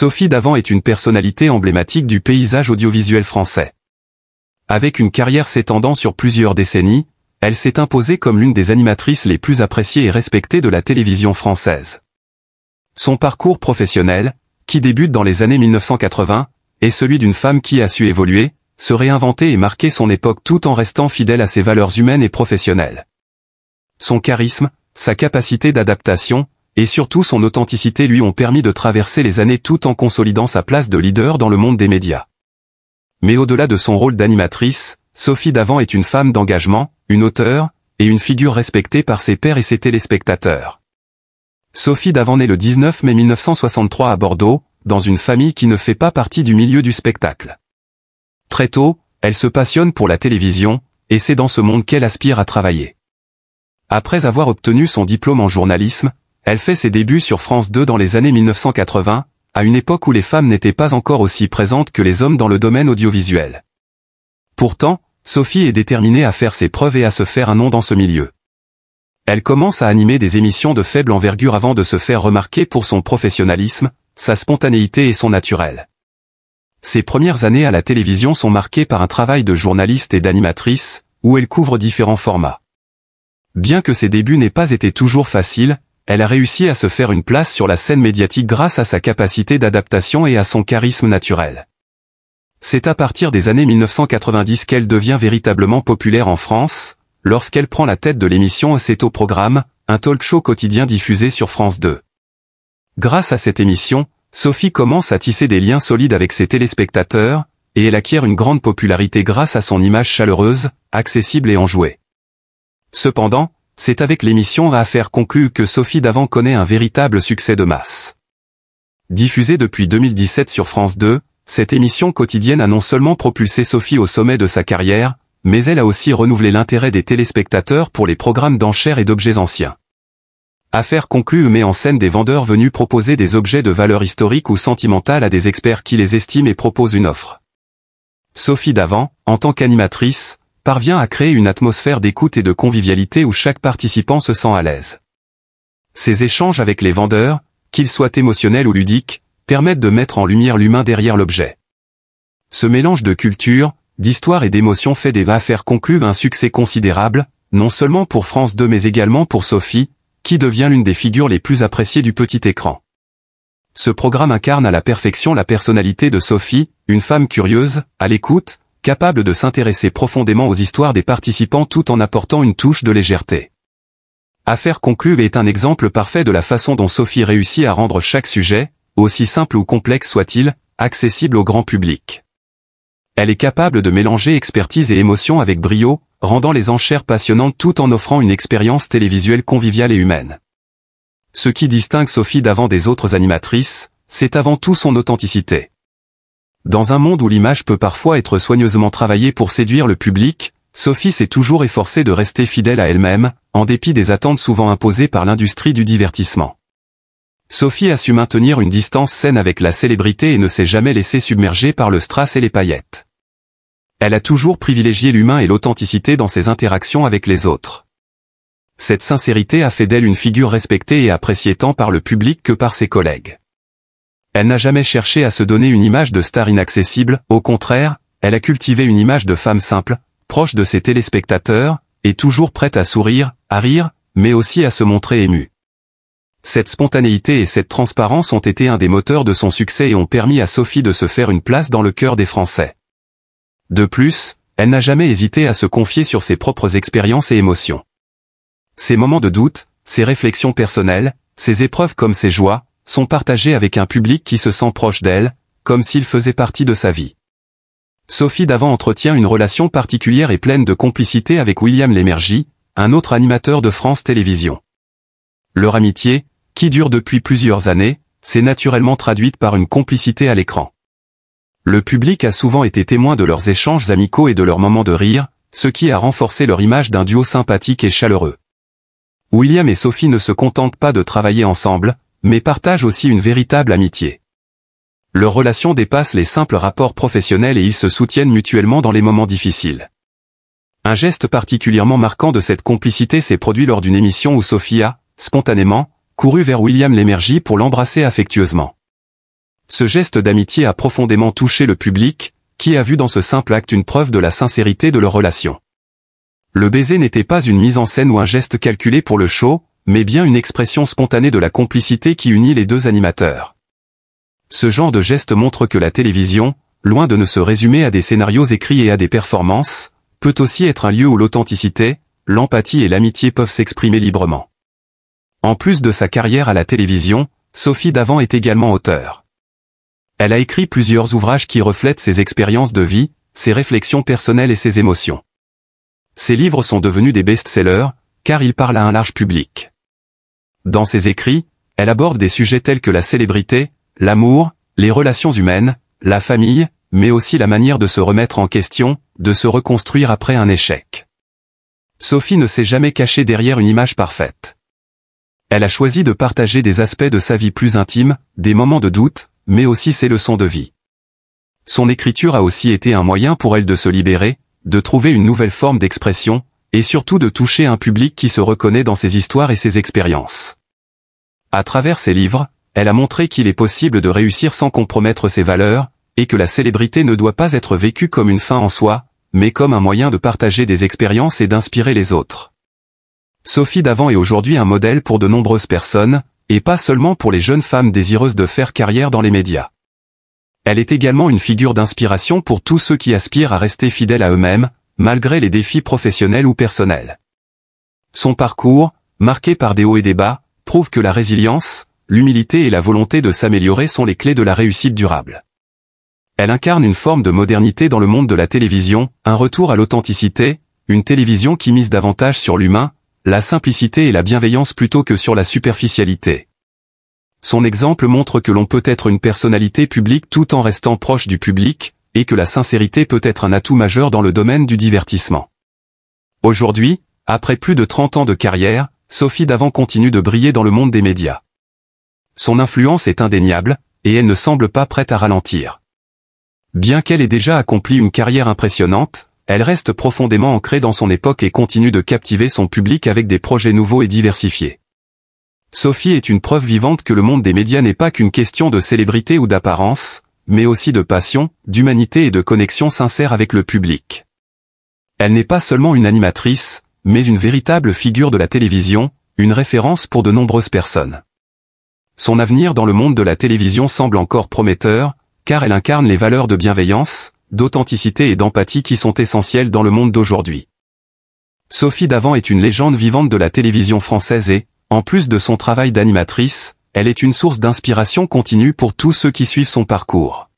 Sophie Davant est une personnalité emblématique du paysage audiovisuel français. Avec une carrière s'étendant sur plusieurs décennies, elle s'est imposée comme l'une des animatrices les plus appréciées et respectées de la télévision française. Son parcours professionnel, qui débute dans les années 1980, est celui d'une femme qui a su évoluer, se réinventer et marquer son époque tout en restant fidèle à ses valeurs humaines et professionnelles. Son charisme, sa capacité d'adaptation, et surtout son authenticité lui ont permis de traverser les années tout en consolidant sa place de leader dans le monde des médias. Mais au-delà de son rôle d'animatrice, Sophie Davant est une femme d'engagement, une auteure, et une figure respectée par ses pairs et ses téléspectateurs. Sophie Davant naît le 19 mai 1963 à Bordeaux, dans une famille qui ne fait pas partie du milieu du spectacle. Très tôt, elle se passionne pour la télévision, et c'est dans ce monde qu'elle aspire à travailler. Après avoir obtenu son diplôme en journalisme, elle fait ses débuts sur France 2 dans les années 1980, à une époque où les femmes n'étaient pas encore aussi présentes que les hommes dans le domaine audiovisuel. Pourtant, Sophie est déterminée à faire ses preuves et à se faire un nom dans ce milieu. Elle commence à animer des émissions de faible envergure avant de se faire remarquer pour son professionnalisme, sa spontanéité et son naturel. Ses premières années à la télévision sont marquées par un travail de journaliste et d'animatrice, où elle couvre différents formats. Bien que ses débuts n'aient pas été toujours faciles, elle a réussi à se faire une place sur la scène médiatique grâce à sa capacité d'adaptation et à son charisme naturel. C'est à partir des années 1990 qu'elle devient véritablement populaire en France, lorsqu'elle prend la tête de l'émission C'est au programme, un talk-show quotidien diffusé sur France 2. Grâce à cette émission, Sophie commence à tisser des liens solides avec ses téléspectateurs, et elle acquiert une grande popularité grâce à son image chaleureuse, accessible et enjouée. Cependant, c'est avec l'émission Affaires conclues que Sophie Davant connaît un véritable succès de masse. Diffusée depuis 2017 sur France 2, cette émission quotidienne a non seulement propulsé Sophie au sommet de sa carrière, mais elle a aussi renouvelé l'intérêt des téléspectateurs pour les programmes d'enchères et d'objets anciens. Affaires conclues met en scène des vendeurs venus proposer des objets de valeur historique ou sentimentale à des experts qui les estiment et proposent une offre. Sophie Davant, en tant qu'animatrice, parvient à créer une atmosphère d'écoute et de convivialité où chaque participant se sent à l'aise. Ces échanges avec les vendeurs, qu'ils soient émotionnels ou ludiques, permettent de mettre en lumière l'humain derrière l'objet. Ce mélange de culture, d'histoire et d'émotion fait des Affaires conclues un succès considérable, non seulement pour France 2 mais également pour Sophie, qui devient l'une des figures les plus appréciées du petit écran. Ce programme incarne à la perfection la personnalité de Sophie, une femme curieuse, à l'écoute, capable de s'intéresser profondément aux histoires des participants tout en apportant une touche de légèreté. Affaires conclues est un exemple parfait de la façon dont Sophie réussit à rendre chaque sujet, aussi simple ou complexe soit-il, accessible au grand public. Elle est capable de mélanger expertise et émotion avec brio, rendant les enchères passionnantes tout en offrant une expérience télévisuelle conviviale et humaine. Ce qui distingue Sophie Davant des autres animatrices, c'est avant tout son authenticité. Dans un monde où l'image peut parfois être soigneusement travaillée pour séduire le public, Sophie s'est toujours efforcée de rester fidèle à elle-même, en dépit des attentes souvent imposées par l'industrie du divertissement. Sophie a su maintenir une distance saine avec la célébrité et ne s'est jamais laissée submerger par le strass et les paillettes. Elle a toujours privilégié l'humain et l'authenticité dans ses interactions avec les autres. Cette sincérité a fait d'elle une figure respectée et appréciée tant par le public que par ses collègues. Elle n'a jamais cherché à se donner une image de star inaccessible, au contraire, elle a cultivé une image de femme simple, proche de ses téléspectateurs, et toujours prête à sourire, à rire, mais aussi à se montrer émue. Cette spontanéité et cette transparence ont été un des moteurs de son succès et ont permis à Sophie de se faire une place dans le cœur des Français. De plus, elle n'a jamais hésité à se confier sur ses propres expériences et émotions. Ses moments de doute, ses réflexions personnelles, ses épreuves comme ses joies, sont partagés avec un public qui se sent proche d'elle, comme s'il faisait partie de sa vie. Sophie Davant entretient une relation particulière et pleine de complicité avec William Lémergie, un autre animateur de France Télévisions. Leur amitié, qui dure depuis plusieurs années, s'est naturellement traduite par une complicité à l'écran. Le public a souvent été témoin de leurs échanges amicaux et de leurs moments de rire, ce qui a renforcé leur image d'un duo sympathique et chaleureux. William et Sophie ne se contentent pas de travailler ensemble, mais partagent aussi une véritable amitié. Leur relation dépasse les simples rapports professionnels et ils se soutiennent mutuellement dans les moments difficiles. Un geste particulièrement marquant de cette complicité s'est produit lors d'une émission où Sophie a, spontanément, couru vers William Lémergie pour l'embrasser affectueusement. Ce geste d'amitié a profondément touché le public, qui a vu dans ce simple acte une preuve de la sincérité de leur relation. Le baiser n'était pas une mise en scène ou un geste calculé pour le show, mais bien une expression spontanée de la complicité qui unit les deux animateurs. Ce genre de geste montre que la télévision, loin de ne se résumer à des scénarios écrits et à des performances, peut aussi être un lieu où l'authenticité, l'empathie et l'amitié peuvent s'exprimer librement. En plus de sa carrière à la télévision, Sophie Davant est également auteure. Elle a écrit plusieurs ouvrages qui reflètent ses expériences de vie, ses réflexions personnelles et ses émotions. Ses livres sont devenus des best-sellers, car ils parlent à un large public. Dans ses écrits, elle aborde des sujets tels que la célébrité, l'amour, les relations humaines, la famille, mais aussi la manière de se remettre en question, de se reconstruire après un échec. Sophie ne s'est jamais cachée derrière une image parfaite. Elle a choisi de partager des aspects de sa vie plus intime, des moments de doute, mais aussi ses leçons de vie. Son écriture a aussi été un moyen pour elle de se libérer, de trouver une nouvelle forme d'expression, et surtout de toucher un public qui se reconnaît dans ses histoires et ses expériences. À travers ses livres, elle a montré qu'il est possible de réussir sans compromettre ses valeurs, et que la célébrité ne doit pas être vécue comme une fin en soi, mais comme un moyen de partager des expériences et d'inspirer les autres. Sophie Davant est aujourd'hui un modèle pour de nombreuses personnes, et pas seulement pour les jeunes femmes désireuses de faire carrière dans les médias. Elle est également une figure d'inspiration pour tous ceux qui aspirent à rester fidèles à eux-mêmes, malgré les défis professionnels ou personnels. Son parcours, marqué par des hauts et des bas, prouve que la résilience, l'humilité et la volonté de s'améliorer sont les clés de la réussite durable. Elle incarne une forme de modernité dans le monde de la télévision, un retour à l'authenticité, une télévision qui mise davantage sur l'humain, la simplicité et la bienveillance plutôt que sur la superficialité. Son exemple montre que l'on peut être une personnalité publique tout en restant proche du public, et que la sincérité peut être un atout majeur dans le domaine du divertissement. Aujourd'hui, après plus de 30 ans de carrière, Sophie Davant continue de briller dans le monde des médias. Son influence est indéniable, et elle ne semble pas prête à ralentir. Bien qu'elle ait déjà accompli une carrière impressionnante, elle reste profondément ancrée dans son époque et continue de captiver son public avec des projets nouveaux et diversifiés. Sophie est une preuve vivante que le monde des médias n'est pas qu'une question de célébrité ou d'apparence, mais aussi de passion, d'humanité et de connexion sincère avec le public. Elle n'est pas seulement une animatrice, mais une véritable figure de la télévision, une référence pour de nombreuses personnes. Son avenir dans le monde de la télévision semble encore prometteur, car elle incarne les valeurs de bienveillance, d'authenticité et d'empathie qui sont essentielles dans le monde d'aujourd'hui. Sophie Davant est une légende vivante de la télévision française et, en plus de son travail d'animatrice, elle est une source d'inspiration continue pour tous ceux qui suivent son parcours.